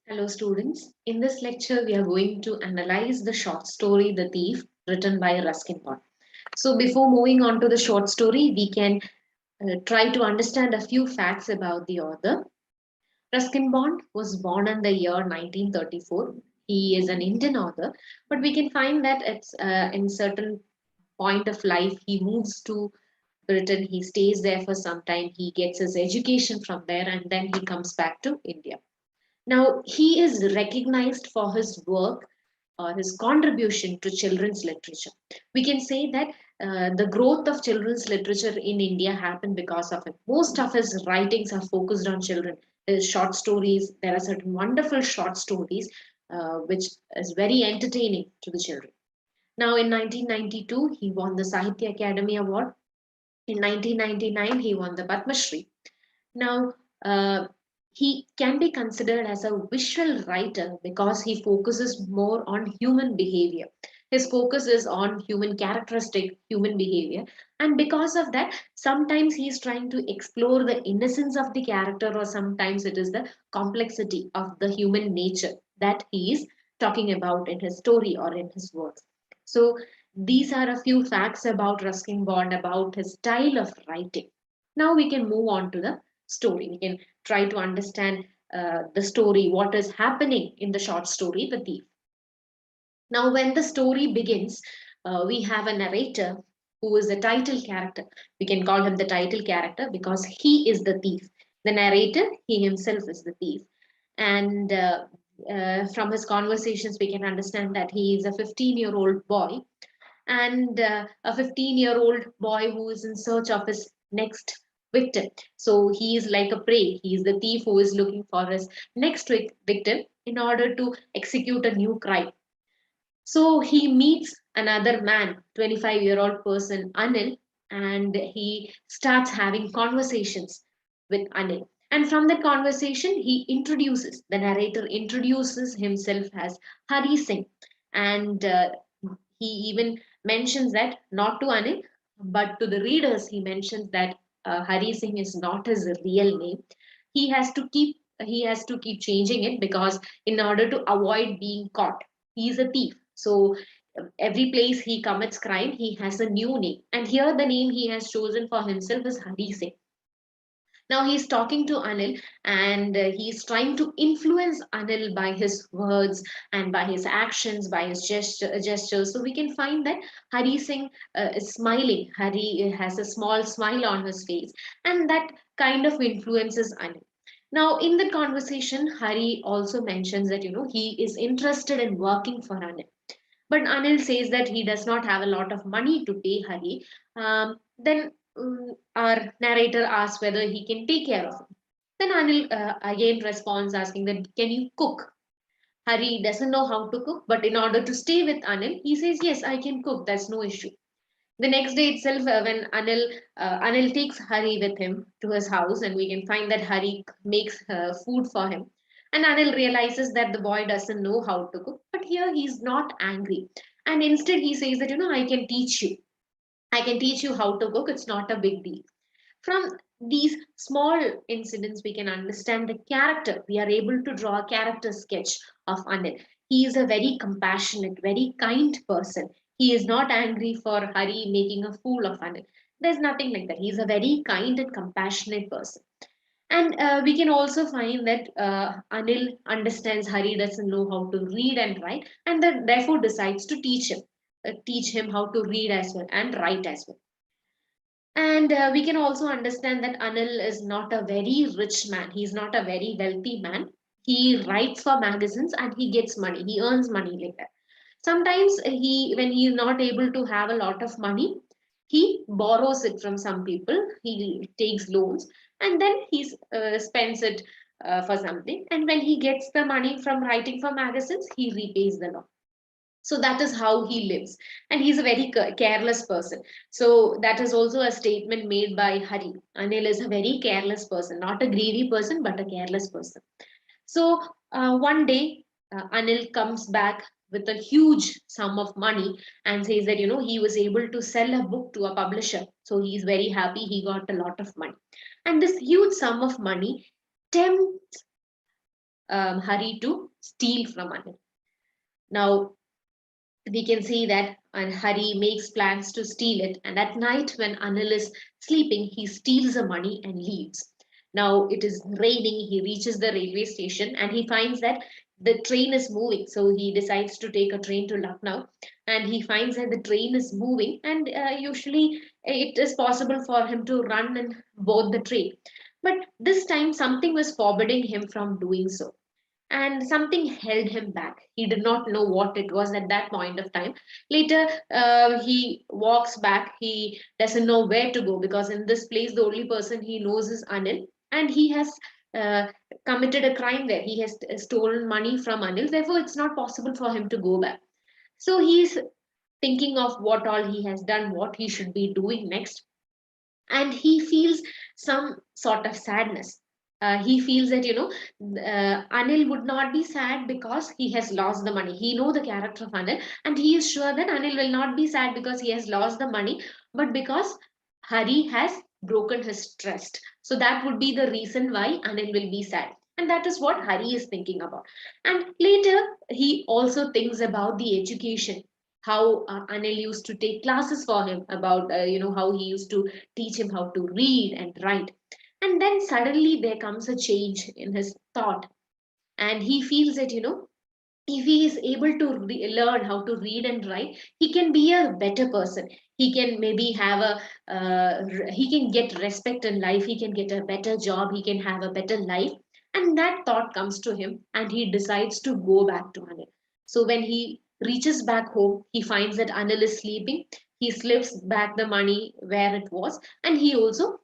Hello students, in this lecture we are going to analyze the short story The Thief written by Ruskin Bond. So before moving on to the short story, we can try to understand a few facts about the author. Ruskin Bond was born in the year 1934. He is an Indian author, but we can find that it's in certain point of life he moves to Britain, he stays there for some time, he gets his education from there and then he comes back to India. Now, he is recognized for his work or his contribution to children's literature. We can say that the growth of children's literature in India happened because of him. Most of his writings are focused on children. His short stories, there are certain wonderful short stories which is very entertaining to the children. Now, in 1992, he won the Sahitya Academy Award. In 1999, he won the Padma Shri. Now, uh, he can be considered as a visual writer because he focuses more on human behavior. His focus is on human characteristic, human behavior. And because of that, sometimes he is trying to explore the innocence of the character, or sometimes it is the complexity of the human nature that he is talking about in his story or in his works. So, these are a few facts about Ruskin Bond, about his style of writing. Now we can move on to the story. We can try to understand the story, what is happening in the short story, The Thief. Now, when the story begins, we have a narrator who is the title character. We can call him the title character because he is the thief. The narrator, he himself is the thief. And from his conversations, we can understand that he is a 15-year-old boy and a 15-year-old boy who is in search of his next victim. So he is like a prey. He is the thief who is looking for his next victim in order to execute a new crime. So he meets another man, 25-year-old person, Anil, and he starts having conversations with Anil. And from that conversation, the narrator introduces himself as Hari Singh. And he even mentions that not to Anil, but to the readers, he mentions that Hari Singh is not his real name. He has to keep he has to keep changing it because in order to avoid being caught, he is a thief. So every place he commits crime, he has a new name. And here the name he has chosen for himself is Hari Singh. Now he's talking to Anil and he's trying to influence Anil by his words and by his actions, by his gestures. So we can find that Hari Singh is smiling. Hari has a small smile on his face, and that kind of influences Anil. Now, in the conversation, Hari also mentions that he is interested in working for Anil. But Anil says that he does not have a lot of money to pay Hari. Then our narrator asks whether he can take care of him. Then Anil again responds asking that, can you cook? Hari doesn't know how to cook, but in order to stay with Anil, he says, yes, I can cook. That's no issue. The next day itself, when Anil takes Hari with him to his house, and we can find that Hari makes food for him. And Anil realizes that the boy doesn't know how to cook, but here he's not angry. And instead, he says that, I can teach you. I can teach you how to cook. It's not a big deal. From these small incidents, we can understand the character. We are able to draw a character sketch of Anil. He is a very compassionate, very kind person. He is not angry for Hari making a fool of Anil. There's nothing like that. He is a very kind and compassionate person. And we can also find that Anil understands Hari doesn't know how to read and write, and that therefore decides to teach him how to read as well and write as well. And we can also understand that Anil is not a very rich man. He's not a very wealthy man. He writes for magazines and he gets money. He earns money like that. Sometimes when he is not able to have a lot of money, he borrows it from some people. He takes loans and then he spends it for something. And when he gets the money from writing for magazines, he repays the loan. So that is how he lives, and he's a very careless person. So that is also a statement made by Hari. Anil is a very careless person, not a greedy person, but a careless person. So one day, Anil comes back with a huge sum of money and says that he was able to sell a book to a publisher, so he's very happy he got a lot of money. And this huge sum of money tempts Hari to steal from Anil. Now we can see that and Hari makes plans to steal it, and at night when Anil is sleeping, he steals the money and leaves. Now it is raining. He reaches the railway station and he finds that the train is moving. So he decides to take a train to Lucknow, and he finds that the train is moving. And usually it is possible for him to run and board the train, but this time something was forbidding him from doing so, and something held him back. He did not know what it was at that point of time. Later, he walks back. He doesn't know where to go because in this place, the only person he knows is Anil, and he has uh, committed a crime there. He has stolen money from Anil. Therefore, it's not possible for him to go back. So he's thinking of what all he has done, what he should be doing next, and he feels some sort of sadness. He feels that Anil would not be sad because he has lost the money. He know the character of Anil, and he is sure that Anil will not be sad because he has lost the money, but because Hari has broken his trust. So that would be the reason why Anil will be sad, and that is what Hari is thinking about. And later he also thinks about the education, how Anil used to take classes for him about how he used to teach him how to read and write. And then suddenly there comes a change in his thought, and he feels that if he is able to learn how to read and write, he can be a better person. He can maybe have he can get respect in life, he can get a better job, he can have a better life. And that thought comes to him, and he decides to go back to Anil. So when he reaches back home, he finds that Anil is sleeping. He slips back the money where it was, and he also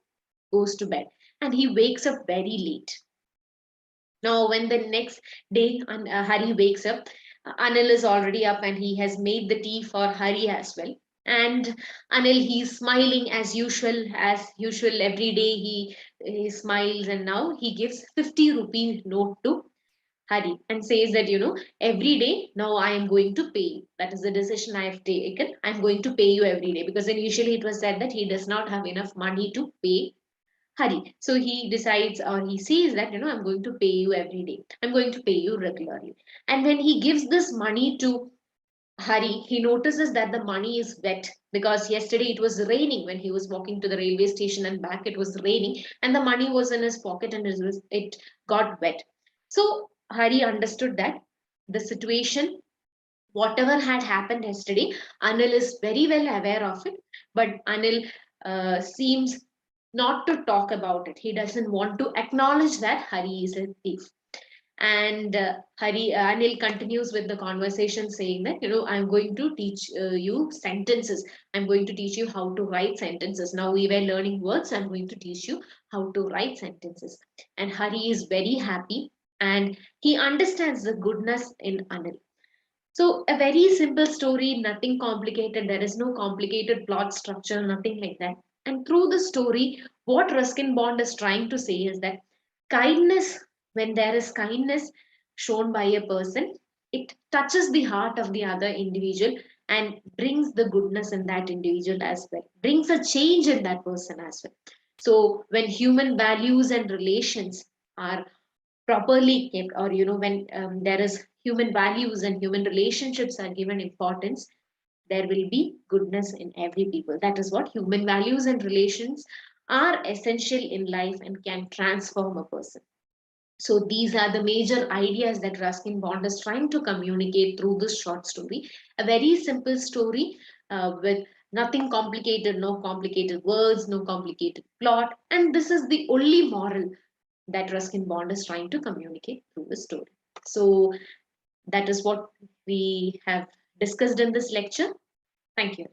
goes to bed, and he wakes up very late. Now, when the next day Hari wakes up, Anil is already up and he has made the tea for Hari as well. And Anil, he's smiling as usual. Every day he smiles, and now he gives 50 rupee note to Hari and says that, every day now I am going to pay you. That is the decision I have taken. I'm going to pay you every day, because initially it was said that he does not have enough money to pay Hari. So he decides, or he says that, I'm going to pay you every day. I'm going to pay you regularly. And when he gives this money to Hari, he notices that the money is wet, because yesterday it was raining when he was walking to the railway station and back, it was raining, and the money was in his pocket and it got wet. So Hari understood that the situation, whatever had happened yesterday, Anil is very well aware of it, but Anil seems not to talk about it. He doesn't want to acknowledge that Hari is a thief. And Anil continues with the conversation, saying that, I'm going to teach you sentences. I'm going to teach you how to write sentences. Now we were learning words. I'm going to teach you how to write sentences. And Hari is very happy, and he understands the goodness in Anil. So, a very simple story, nothing complicated. There is no complicated plot structure, nothing like that. And through the story, what Ruskin Bond is trying to say is that kindness, when there is kindness shown by a person, it touches the heart of the other individual and brings the goodness in that individual as well, brings a change in that person as well. So, when human values and relations are properly kept, or when there is human values and human relationships are given importance, there will be goodness in every people. That is what human values and relations are essential in life and can transform a person. So these are the major ideas that Ruskin Bond is trying to communicate through this short story. A very simple story, with nothing complicated, no complicated words, no complicated plot, and this is the only moral that Ruskin Bond is trying to communicate through the story. So that is what we have discussed in this lecture. Thank you.